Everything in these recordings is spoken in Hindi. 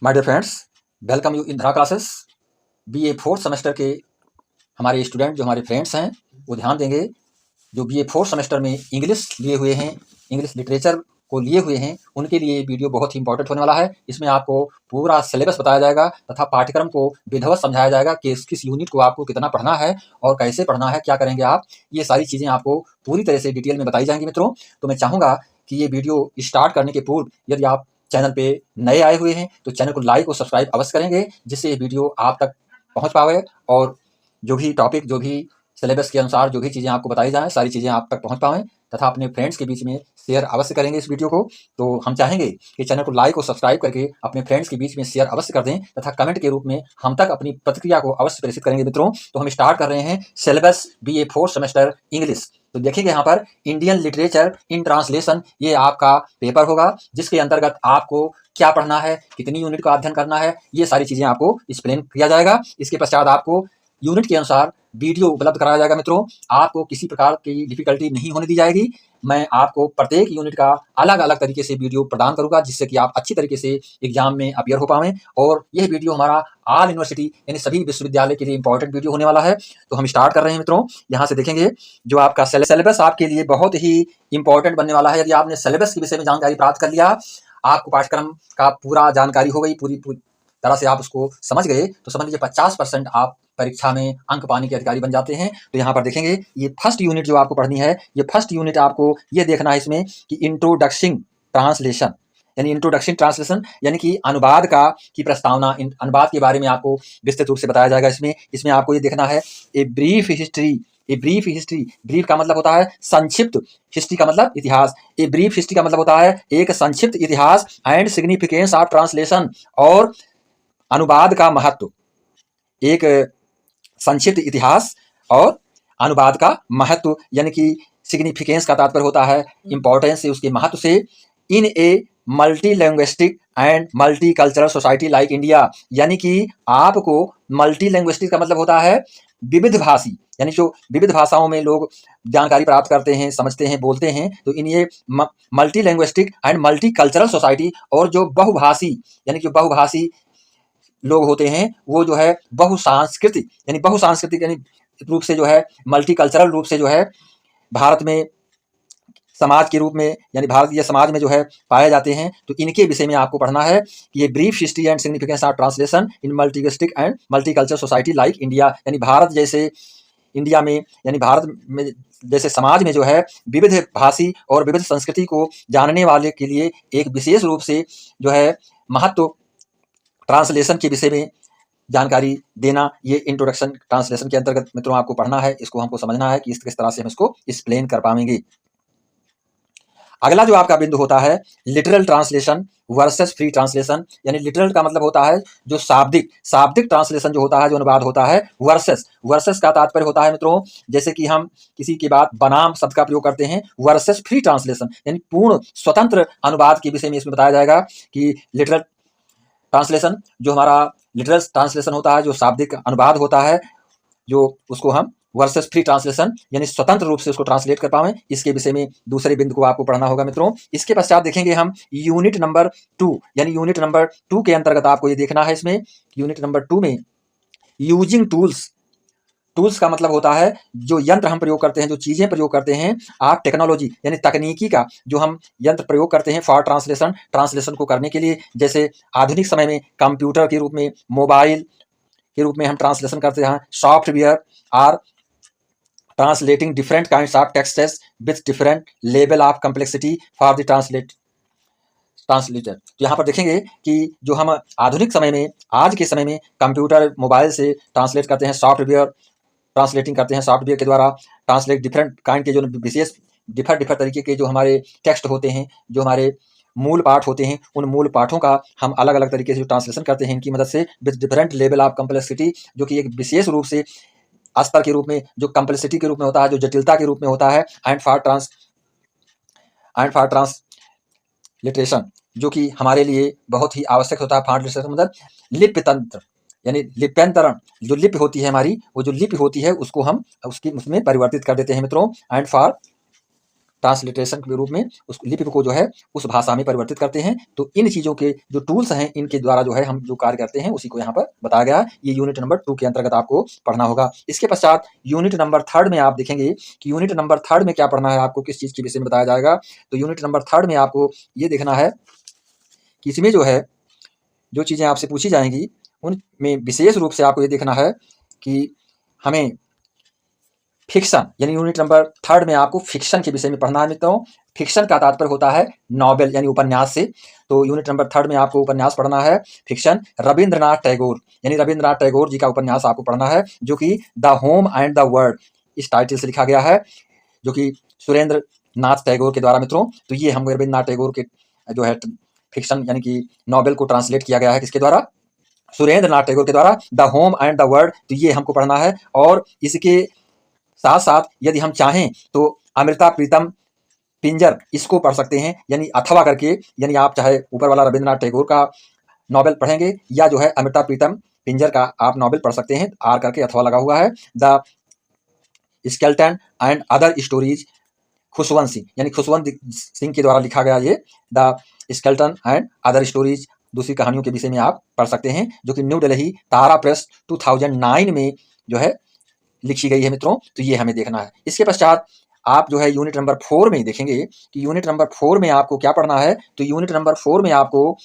My dear friends, welcome you in Dhara classes. BA fourth semester के हमारे स्टूडेंट जो हमारे फ्रेंड्स हैं वो ध्यान देंगे। जो बीए फोर्थ सेमेस्टर में इंग्लिश लिए हुए हैं, इंग्लिश लिटरेचर को लिए हुए हैं, उनके लिए वीडियो बहुत ही इंपॉर्टेंट होने वाला है। इसमें आपको पूरा सिलेबस बताया जाएगा तथा पाठ्यक्रम को विधिवत समझाया जाएगा कि किस यूनिट को आपको कितना पढ़ना है और कैसे पढ़ना है, क्या करेंगे आप। ये सारी चीज़ें आपको पूरी तरह से डिटेल में बताई जाएंगी मित्रों। तो मैं चाहूँगा कि ये वीडियो स्टार्ट करने के पूर्व यदि आप चैनल पे नए आए हुए हैं तो चैनल को लाइक और सब्सक्राइब अवश्य करेंगे, जिससे ये वीडियो आप तक पहुंच पाए और जो भी टॉपिक, जो भी सिलेबस के अनुसार जो भी चीज़ें आपको बताई जाएँ, सारी चीज़ें आप तक पहुंच पाएँ तथा अपने फ्रेंड्स के बीच में शेयर अवश्य करेंगे इस वीडियो को। तो हम चाहेंगे कि चैनल को लाइक और सब्सक्राइब करके अपने फ्रेंड्स के बीच में शेयर अवश्य कर दें तथा कमेंट के रूप में हम तक अपनी प्रतिक्रिया को अवश्य प्रेषित करेंगे मित्रों। तो हम स्टार्ट कर रहे हैं syllabus BA fourth semester English. तो देखेंगे यहाँ पर इंडियन लिटरेचर इन ट्रांसलेशन, ये आपका पेपर होगा जिसके अंतर्गत आपको क्या पढ़ना है, कितनी यूनिट का अध्ययन करना है, ये सारी चीज़ें आपको एक्सप्लेन किया जाएगा। इसके पश्चात आपको यूनिट के अनुसार वीडियो उपलब्ध कराया जाएगा मित्रों। आपको किसी प्रकार की डिफिकल्टी नहीं होने दी जाएगी। मैं आपको प्रत्येक यूनिट का अलग अलग तरीके से वीडियो प्रदान करूंगा, जिससे कि आप अच्छी तरीके से एग्जाम में अपियर हो पाएं। और यह वीडियो हमारा ऑल यूनिवर्सिटी यानी सभी विश्वविद्यालय के लिए इंपॉर्टेंट वीडियो होने वाला है। तो हम स्टार्ट कर रहे हैं मित्रों। यहाँ से देखेंगे जो आपका सिलेबस आपके लिए बहुत ही इंपॉर्टेंट बनने वाला है। यदि आपने सिलेबस के विषय में जानकारी प्राप्त कर लिया, आपको पाठ्यक्रम का पूरा जानकारी हो गई, पूरी तरह से आप उसको समझ गए, तो समझ लीजिए 50% आप परीक्षा में अंक पाने के अधिकारी बन जाते हैं। तो यहाँ पर देखेंगे ये फर्स्ट यूनिट जो आपको पढ़नी है, ये फर्स्ट यूनिट आपको ये देखना है इसमें कि इंट्रोडक्शन ट्रांसलेशन, यानी इंट्रोडक्शन ट्रांसलेशन यानी कि अनुवाद का की प्रस्तावना, अनुवाद के बारे में आपको विस्तृत रूप से बताया जाएगा। इसमें आपको ये देखना है a brief history. A brief history, brief का मतलब होता है संक्षिप्त, हिस्ट्री का मतलब इतिहास। ए ब्रीफ हिस्ट्री का मतलब होता है एक संक्षिप्त इतिहास एंड सिग्निफिकेंस ऑफ ट्रांसलेशन, और अनुवाद का महत्व। एक संक्षिप्त इतिहास और अनुवाद का महत्व, यानी कि सिग्निफिकेंस का तात्पर्य होता है इंपॉर्टेंस से, उसके महत्व से। In a multi linguistic and multi cultural society like India, यानी कि आपको मल्टी लैंग्विस्टिक का मतलब होता है विविध भाषी, यानी जो विविध भाषाओं में लोग जानकारी प्राप्त करते हैं, समझते हैं, बोलते हैं। तो इन ये multi linguistic and multi cultural society, और जो बहुभाषी यानी कि बहुभाषी लोग होते हैं, वो जो है बहुसांस्कृतिक यानी रूप से जो है मल्टीकल्चरल रूप से जो है भारत में समाज के रूप में यानी भारतीय समाज में जो है पाए जाते हैं। तो इनके विषय में आपको पढ़ना है कि ये brief history and significance of translation in multilinguistic and multicultural society like India, यानी भारत जैसे इंडिया में यानी भारत में जैसे समाज में जो है विविध भाषी और विविध संस्कृति को जानने वाले के लिए एक विशेष रूप से जो है महत्व ट्रांसलेशन के विषय में जानकारी देना, ये इंट्रोडक्शन ट्रांसलेशन के अंतर्गत मित्रों आपको पढ़ना है। इसको हमको समझना है कि किस तरह से हम इसको एक्सप्लेन कर पाएंगे। अगला जो आपका बिंदु होता है literal translation versus free translation, यानी लिटरल का मतलब होता है जो शाब्दिक ट्रांसलेशन जो होता है, जो अनुवाद होता है। वर्सेस का तात्पर्य होता है मित्रों, जैसे कि हम किसी के बाद बनाम शब्द का प्रयोग करते हैं। वर्सेस फ्री ट्रांसलेशन यानी पूर्ण स्वतंत्र अनुवाद के विषय में इसमें बताया जाएगा कि लिटरल ट्रांसलेशन, जो हमारा लिटरल ट्रांसलेशन होता है, जो शाब्दिक अनुवाद होता है, जो उसको हम वर्सेस फ्री ट्रांसलेशन यानी स्वतंत्र रूप से उसको ट्रांसलेट कर पाएं, इसके विषय में दूसरे बिंदु को आपको पढ़ना होगा मित्रों। इसके पश्चात देखेंगे हम यूनिट नंबर 2, यानी यूनिट नंबर 2 के अंतर्गत आपको ये देखना है इसमें यूनिट नंबर 2 में यूजिंग टूल्स का मतलब होता है जो यंत्र हम प्रयोग करते हैं, जो चीजें प्रयोग करते हैं। आप टेक्नोलॉजी यानी तकनीकी का जो हम यंत्र प्रयोग करते हैं फॉर ट्रांसलेशन को करने के लिए, जैसे आधुनिक समय में कंप्यूटर के रूप में, मोबाइल के रूप में हम ट्रांसलेशन करते हैं। Software are translating different kinds of texts with different level of complexity for the translator. तो यहाँ पर देखेंगे कि जो हम आधुनिक समय में, आज के समय में कंप्यूटर मोबाइल से ट्रांसलेट करते हैं, सॉफ्टवेयर ट्रांसलेटिंग करते हैं, सॉफ्टवेयर के द्वारा ट्रांसलेट डिफरेंट काइंड के जो विशेष डिफरेंट तरीके के जो हमारे टेक्स्ट होते हैं, जो हमारे मूल पाठ होते हैं, उन मूल पाठों का हम अलग अलग तरीके से ट्रांसलेशन करते हैं इनकी मदद से with different level of complexity, जो कि एक विशेष रूप से स्तर के रूप में, जो कम्प्लेक्सिटी के रूप में होता है, जो जटिलता के रूप में होता है। एंड फॉर ट्रांसलिटरेशन, जो कि हमारे लिए बहुत ही आवश्यक होता है। फॉर ट्रांसलेशन मतलब लिपि तंत्र यानी लिप्यंतरण, जो लिपि होती है हमारी, वो जो लिपि होती है उसको हम उसमें परिवर्तित कर देते हैं मित्रों। एंड फॉर ट्रांसलिटरेशन के रूप में उस लिपि को जो है उस भाषा में परिवर्तित करते हैं। तो इन चीज़ों के जो टूल्स हैं, इनके द्वारा जो है हम जो कार्य करते हैं उसी को यहाँ पर बताया गया है। ये यूनिट नंबर 2 के अंतर्गत आपको पढ़ना होगा। इसके पश्चात यूनिट नंबर 3 में आप देखेंगे कि यूनिट नंबर 3 में क्या पढ़ना है, आपको किस चीज़ के विषय में बताया जाएगा। तो यूनिट नंबर 3 में आपको ये देखना है कि इसमें जो है जो चीज़ें आपसे पूछी जाएंगी उनमें विशेष रूप से आपको ये देखना है कि हमें फिक्शन, यानी यूनिट नंबर 3 में आपको फिक्शन के विषय में पढ़ना है मित्रों। फिक्शन का तात्पर्य होता है नॉवेल यानी उपन्यास से। तो यूनिट नंबर 3 में आपको उपन्यास पढ़ना है फिक्शन। रविंद्रनाथ टैगोर यानी रविंद्रनाथ टैगोर जी का उपन्यास आपको पढ़ना है, जो कि the home and the world इस टाइटल से लिखा गया है, जो कि सुरेंद्र नाथ टैगोर के द्वारा मित्रों। तो ये हम रविंद्रनाथ टैगोर के जो है फिक्शन यानी कि नॉवेल को ट्रांसलेट किया गया है किसके द्वारा, सुरेंद्र नाथ टैगोर के द्वारा, the home and the world. तो ये हमको पढ़ना है। और इसके साथ साथ यदि हम चाहें तो अमृता प्रीतम पिंजर इसको पढ़ सकते हैं, यानी अथवा करके, यानी आप चाहे ऊपर वाला रविंद्रनाथ टैगोर का नॉवेल पढ़ेंगे या जो है अमृता प्रीतम पिंजर का आप नॉवेल पढ़ सकते हैं। आर करके अथवा लगा हुआ है। The skeleton and other stories Khushwant Singh, यानी खुशवंत सिंह के द्वारा लिखा गया ये the skeleton and other stories दूसरी कहानियों के विषय में आप पढ़ सकते हैं, जो कि न्यू दिल्ली तारा प्रेस 2009 में जो है लिखी गई है मित्रों। तो ये हमें देखना है। इसके पश्चात आप जो है यूनिट नंबर 4 में देखेंगे कि यूनिट नंबर 4 में आपको क्या पढ़ना है। तो यूनिट नंबर 4 में आपको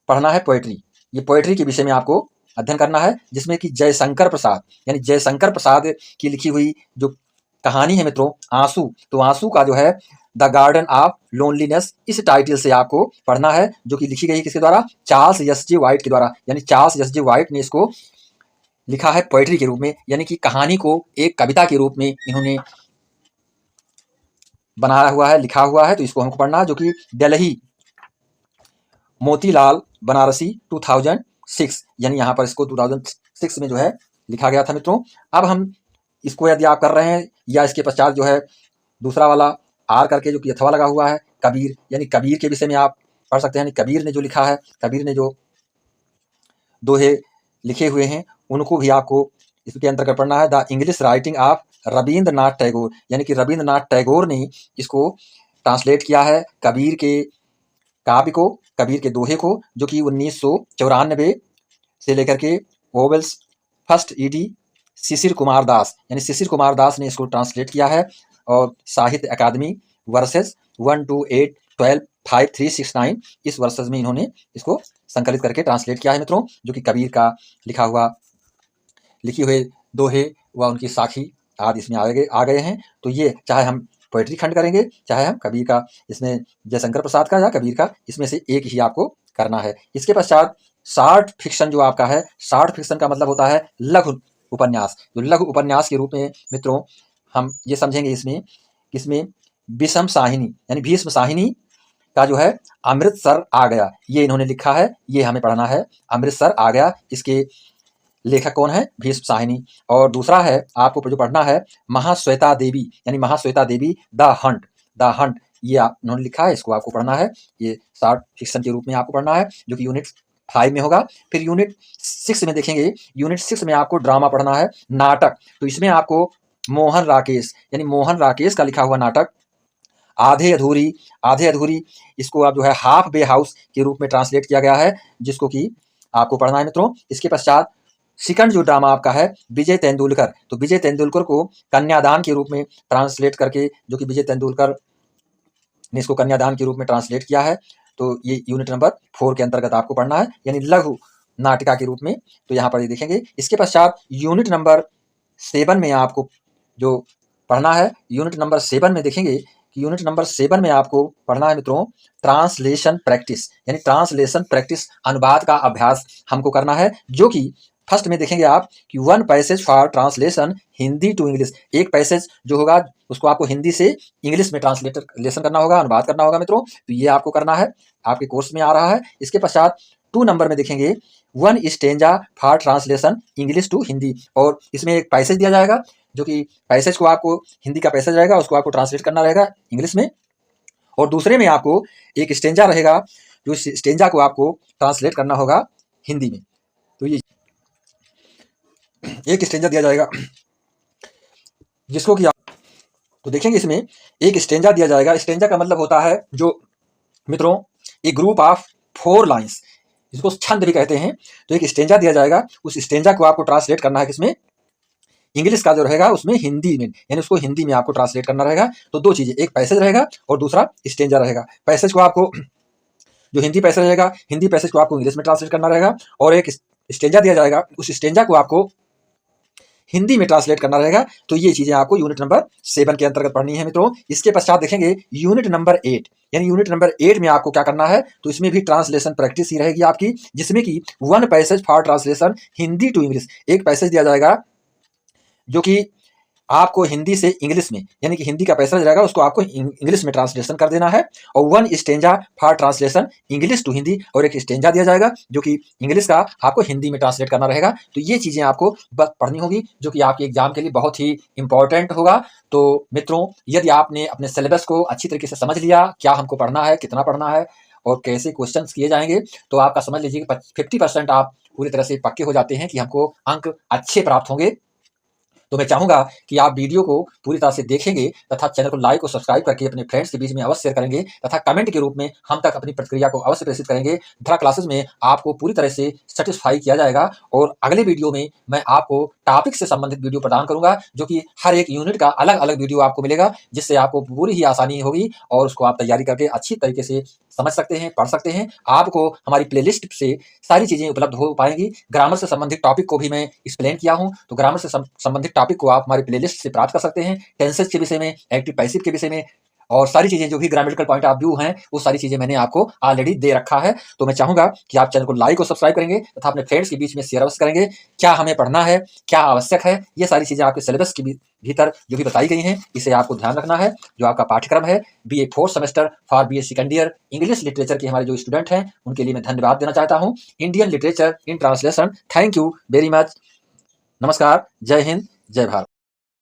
पढ़ना है पोएट्री। ये पोएट्री के विषय में आपको अध्ययन करना है, जिसमें कि जयशंकर प्रसाद यानी जयशंकर प्रसाद की लिखी हुई जो कहानी है मित्रों आंसू, तो आंसू का जो है द गार्डन ऑफ लोनलीनेस इस टाइटल से आपको पढ़ना है, जो कि लिखी गई किसके द्वारा, चार्ल्स एस.जी. व्हाइट के द्वारा। यानी चार्ल्स एस.जी. व्हाइट ने इसको लिखा है पोएट्री के रूप में, यानी कि कहानी को एक कविता के रूप में इन्होंने बनाया हुआ है, लिखा हुआ है। तो इसको हमको पढ़ना है, जो कि दिल्ली मोतीलाल बनारसी 2006, यानी यहाँ पर इसको 2006 में जो है लिखा गया था मित्रों। अब हम इसको यदि आप कर रहे हैं या इसके पश्चात जो है दूसरा वाला आर करके जो कि अथवा लगा हुआ है कबीर, यानी कबीर के विषय में आप पढ़ सकते हैं। यानी कबीर ने जो लिखा है, कबीर ने जो दोहे लिखे हुए हैं उनको भी आपको इसके अंतर्गत पढ़ना है। The English writing of Rabindranath Tagore, यानी कि रविंद्रनाथ टैगोर ने इसको ट्रांसलेट किया है कबीर के काव्य को, कबीर के दोहे को, जो कि 1994 से लेकर के vowels first ED Shishir Kumar Das, यानी शिशिर कुमार दास ने इसको ट्रांसलेट किया है। और साहित्य अकादमी वर्सेस 128125369 इस वर्सेस में इन्होंने इसको संकलित करके ट्रांसलेट किया है मित्रों, जो कि कबीर का लिखा हुआ लिखी हुए दोहे व उनकी साखी आदि इसमें आ गए हैं। तो ये चाहे हम पोएट्री खंड करेंगे, चाहे हम कबीर का, इसमें जयशंकर प्रसाद का या कबीर का, इसमें से एक ही आपको करना है। इसके पश्चात शॉर्ट फिक्शन जो आपका है, शॉर्ट फिक्शन का मतलब होता है लघु उपन्यास। जो लघु उपन्यास के रूप में मित्रों हम ये समझेंगे इसमें विषम साहिनी यानी भीष्म साहिनी का जो है अमृतसर आ गया, ये इन्होंने लिखा है, ये हमें पढ़ना है। अमृतसर आ गया, इसके लेखक कौन है, भीष्म साहिनी। और दूसरा है आपको जो पढ़ना है महाश्वेता देवी, यानी महाश्वेता देवी द हंट, द हंट ये उन्होंने लिखा है, इसको आपको पढ़ना है। ये शॉर्ट फिक्शन के रूप में आपको पढ़ना है, जो कि यूनिट 5 में होगा। फिर यूनिट 6 में देखेंगे, यूनिट 6 में आपको ड्रामा पढ़ना है, नाटक। तो इसमें आपको मोहन राकेश, यानी मोहन राकेश का लिखा हुआ नाटक आधे अधूरी इसको आप जो है हाफ बे हाउस के रूप में ट्रांसलेट किया गया है, जिसको कि आपको पढ़ना है मित्रों। इसके पश्चात सेकंड जो ड्रामा आपका है विजय तेंदुलकर, तो विजय तेंदुलकर को कन्यादान के रूप में ट्रांसलेट करके, जो कि विजय तेंदुलकर ने इसको कन्यादान के रूप में ट्रांसलेट किया है। तो ये यूनिट नंबर 4 के अंतर्गत आपको पढ़ना है, यानी लघु नाटिका के रूप में। तो यहाँ पर ये देखेंगे। इसके पश्चात यूनिट नंबर 7 में आपको जो पढ़ना है, यूनिट नंबर 7 में देखेंगे कि यूनिट नंबर 7 में आपको पढ़ना है मित्रों ट्रांसलेशन प्रैक्टिस, यानी ट्रांसलेशन प्रैक्टिस अनुवाद का अभ्यास हमको करना है, जो कि फर्स्ट में देखेंगे आप कि 1 passage for translation Hindi to English, एक पैसेज जो होगा उसको आपको हिंदी से इंग्लिश में ट्रांसलेशन करना होगा, अनुवाद करना होगा मित्रों। तो ये आपको करना है, आपके कोर्स में आ रहा है। इसके पश्चात 2 नंबर में देखेंगे 1 stanza for translation English to Hindi, और इसमें एक पैसेज दिया जाएगा, जो कि पैसेज को आपको हिंदी का पैसेज रहेगा, उसको आपको ट्रांसलेट करना रहेगा इंग्लिश में। और दूसरे में आपको एक स्टेंजा रहेगा, जो स्टेंजा को आपको ट्रांसलेट करना होगा हिंदी में। तो ये एक स्टेंजा दिया जाएगा जिसको कि तो देखेंगे इसमें एक स्टेंजा दिया जाएगा। स्टेंजा का मतलब होता है जो मित्रों ए ग्रुप ऑफ 4 लाइन्स, इसको छंद भी कहते हैं। तो एक स्टेंजा दिया जाएगा, उस स्टेंजा को आपको ट्रांसलेट करना है किसमें, इंग्लिश का जो रहेगा उसमें हिंदी में, यानी उसको हिंदी में आपको ट्रांसलेट करना रहेगा। तो दो चीजें, एक पैसेज रहेगा और दूसरा स्टेंजा रहेगा। पैसेज को आपको, जो हिंदी पैसेज रहेगा, हिंदी पैसेज को आपको इंग्लिश में ट्रांसलेट करना रहेगा, और एक स्टेंजा दिया जाएगा, उस स्टेंजा को आपको हिंदी में ट्रांसलेट करना रहेगा। तो ये चीजें आपको यूनिट नंबर 7 के अंतर्गत पढ़नी है मित्रों। इसके पश्चात देखेंगे यूनिट नंबर 8, यानी यूनिट नंबर 8 में आपको क्या करना है, तो इसमें भी ट्रांसलेशन प्रैक्टिस ही रहेगी आपकी, जिसमें कि 1 passage for translation Hindi to English. एक पैसेज दिया जाएगा जो कि आपको हिंदी से इंग्लिश में, यानी कि हिंदी का पैसेज रहेगा उसको आपको इंग्लिश में ट्रांसलेशन कर देना है, और 1 stanza for translation English to Hindi, और एक स्टेंजा दिया जाएगा जो कि इंग्लिश का आपको हिंदी में ट्रांसलेट करना रहेगा। तो ये चीजें आपको बस पढ़नी होगी, जो कि आपके एग्जाम के लिए बहुत ही इंपॉर्टेंट होगा। तो मित्रों, यदि आपने अपने सिलेबस को अच्छी तरीके से समझ लिया, क्या हमको पढ़ना है, कितना पढ़ना है और कैसे क्वेश्चंस किए जाएंगे, तो आपका समझ लीजिए कि 50% आप पूरी तरह से पक्के हो जाते हैं कि हमको अंक अच्छे प्राप्त होंगे। तो मैं चाहूंगा कि आप वीडियो को पूरी तरह से देखेंगे तथा चैनल को लाइक और सब्सक्राइब करके अपने फ्रेंड्स के बीच में अवश्य शेयर करेंगे, तथा कमेंट के रूप में हम तक अपनी प्रतिक्रिया को अवश्य प्रेषित करेंगे। धरा क्लासेस में आपको पूरी तरह से सेटिस्फाई किया जाएगा, और अगले वीडियो में मैं आपको टॉपिक से संबंधित वीडियो प्रदान करूंगा, जो कि हर एक यूनिट का अलग अलग वीडियो आपको मिलेगा, जिससे आपको पूरी ही आसानी होगी और उसको आप तैयारी करके अच्छी तरीके से समझ सकते हैं, पढ़ सकते हैं। आपको हमारी प्लेलिस्ट से सारी चीजें उपलब्ध हो पाएंगी। ग्रामर से संबंधित टॉपिक को भी मैं एक्सप्लेन किया हूं, तो ग्रामर से संबंधित टॉपिक को आप हमारी प्लेलिस्ट से प्राप्त कर सकते हैं। टेंसेस के विषय में, एक्टिव पैसिव के विषय में, और सारी चीजें जो भी ग्रामेटिकल पॉइंट ऑफ व्यू हैं, वो सारी चीजें मैंने आपको ऑलरेडी दे रखा है। तो मैं चाहूंगा कि आप चैनल को लाइक और सब्सक्राइब करेंगे तथा अपने फ्रेंड्स के बीच में शेयर अवश्य करेंगे। क्या हमें पढ़ना है, क्या आवश्यक है, ये सारी चीजें आपके सिलेबस के भीतर जो भी बताई गई हैं, इसे आपको ध्यान रखना है। जो आपका पाठ्यक्रम है BA 4th semester for BA second year English literature के हमारे जो स्टूडेंट हैं, उनके लिए मैं धन्यवाद देना चाहता हूँ। Indian literature in translation. Thank you very much. नमस्कार, जय हिंद, जय भारत।